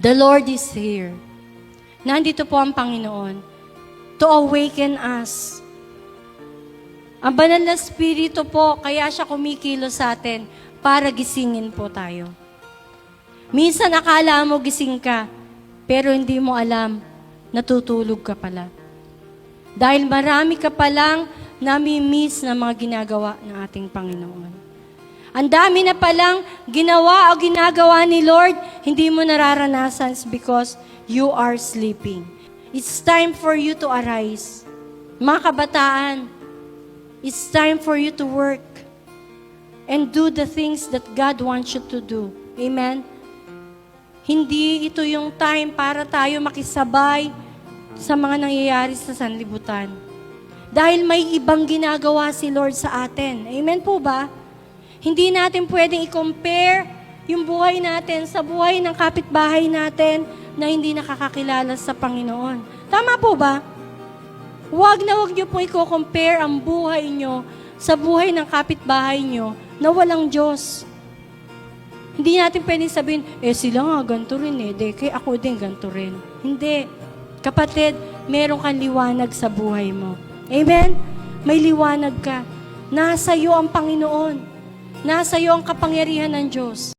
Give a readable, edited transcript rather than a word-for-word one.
The Lord is here. Nandito po ang Panginoon to awaken us. Ang banal na Espiritu po, kaya siya kumikilos sa atin para gisingin po tayo. Minsan akala mo gising ka, pero hindi mo alam, natutulog ka pala. Dahil marami ka palang nami-miss na mga ginagawa ng ating Panginoon. Ang dami na palang ginawa o ginagawa ni Lord, hindi mo nararanasan because you are sleeping. It's time for you to arise. Mga kabataan, it's time for you to work and do the things that God wants you to do. Amen? Hindi ito yung time para tayo makisabay sa mga nangyayari sa sanlibutan. Dahil may ibang ginagawa si Lord sa atin. Amen po ba? Hindi natin pwedeng i-compare yung buhay natin sa buhay ng kapitbahay natin na hindi nakakakilala sa Panginoon. Tama po ba? Huwag niyo po i-compare ang buhay nyo sa buhay ng kapitbahay nyo na walang Diyos. Hindi natin pwedeng sabihin, sila nga ganito rin kaya ako din ganito rin. Hindi. Kapatid, meron kang liwanag sa buhay mo. Amen? May liwanag ka. Nasa iyo ang Panginoon. Nasa iyo ang kapangyarihan ng Diyos.